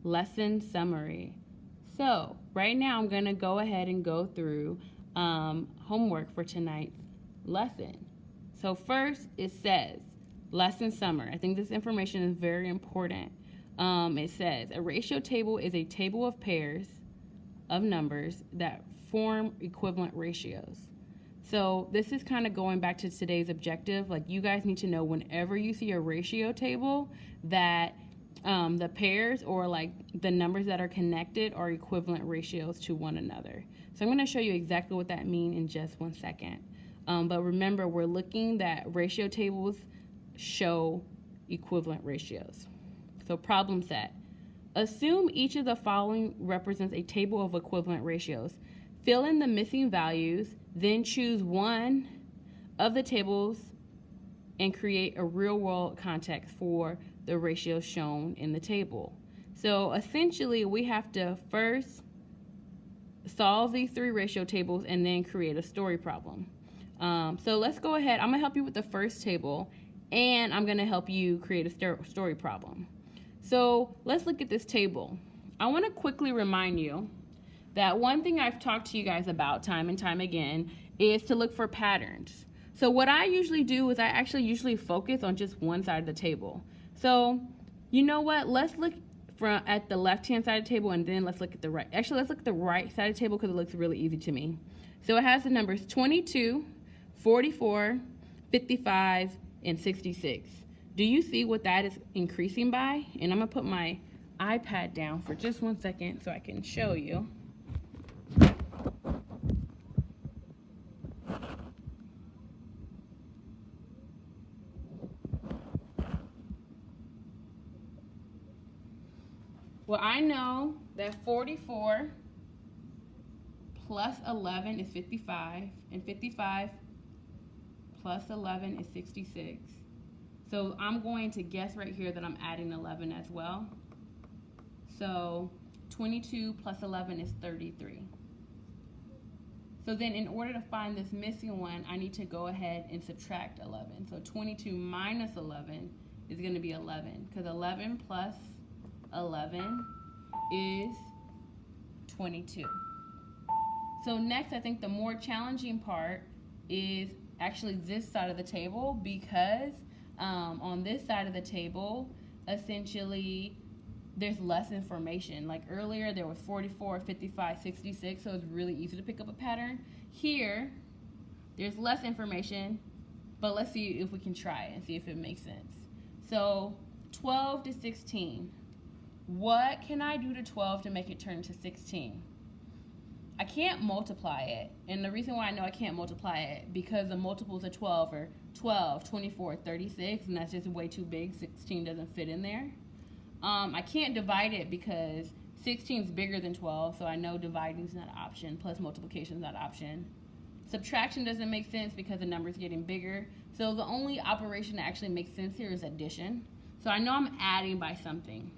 lesson summary. So right now I'm going to go ahead and go through homework for tonight's lesson. So first it says lesson summary. I think this information is very important. It says a ratio table is a table of pairs of numbers that form equivalent ratios. So this is kind of going back to today's objective. Like, you guys need to know whenever you see a ratio table that the pairs or like the numbers that are connected are equivalent ratios to one another. So I'm going to show you exactly what that means in just 1 second. But remember, we're looking that ratio tables show equivalent ratios. So problem set. Assume each of the following represents a table of equivalent ratios. Fill in the missing values, then choose one of the tables and create a real-world context for the ratios shown in the table. So essentially, we have to first solve these 3 ratio tables and then create a story problem. So let's go ahead. I'm going to help you with the first table, and I'm going to help you create a story problem. So let's look at this table. I want to quickly remind you that one thing I've talked to you guys about time and time again is to look for patterns. So what I usually do is I actually usually focus on just one side of the table. So you know what? Let's look at the left-hand side of the table, and then let's look at the right. Actually, let's look at the right side of the table because it looks really easy to me. So it has the numbers 22, 44, 55, and 66. Do you see what that is increasing by? And I'm going to put my iPad down for just 1 second so I can show you. Well, I know that 44 plus 11 is 55, and 55 plus 11 is 66. So I'm going to guess right here that I'm adding 11 as well. So 22 plus 11 is 33. So then in order to find this missing one, I need to go ahead and subtract 11. So 22 minus 11 is going to be 11, because 11 plus 11 is 22. So next, I think the more challenging part is actually this side of the table, because on this side of the table, essentially, there's less information. Like earlier, there was 44, 55, 66, so it's really easy to pick up a pattern. Here, there's less information, but let's see if we can try it and see if it makes sense. So 12 to 16. What can I do to 12 to make it turn to 16? I can't multiply it, and the reason why I know I can't multiply it because the multiples of 12 are 12, 24, 36, and that's just way too big. 16 doesn't fit in there. I can't divide it because 16 is bigger than 12, so I know dividing is not an option, plus multiplication is not an option. Subtraction doesn't make sense because the number is getting bigger, so the only operation that actually makes sense here is addition. So I know I'm adding by something.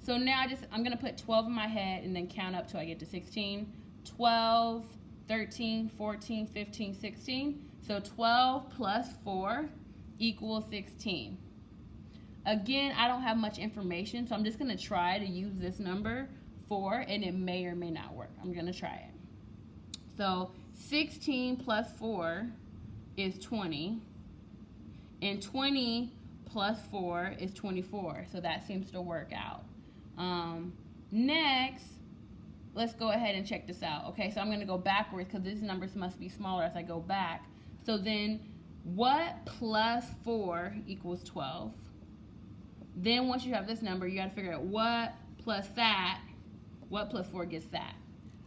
So now I'm going to put 12 in my head and then count up till I get to 16. 12, 13, 14, 15, 16. So 12 plus 4 equals 16. Again, I don't have much information, so I'm just going to try to use this number 4, and it may or may not work. I'm going to try it. So 16 plus 4 is 20, and 20 plus 4 is 24, so that seems to work out. Next, let's go ahead and check this out. Okay, so I'm going to go backwards because these numbers must be smaller as I go back. So then what plus 4 equals 12? Then once you have this number, you got to figure out what plus 4 gets that.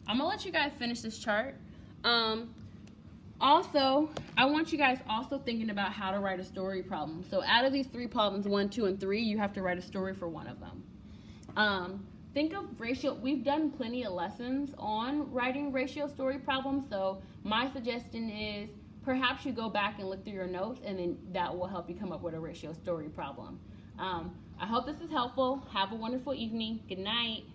I'm going to let you guys finish this chart. Also, I want you guys also thinking about how to write a story problem. So out of these 3 problems, 1, 2, and 3, you have to write a story for one of them. Think of ratio. We've done plenty of lessons on writing ratio story problems, so my suggestion is perhaps you go back and look through your notes, and then that will help you come up with a ratio story problem. I hope this is helpful. Have a wonderful evening. Good night.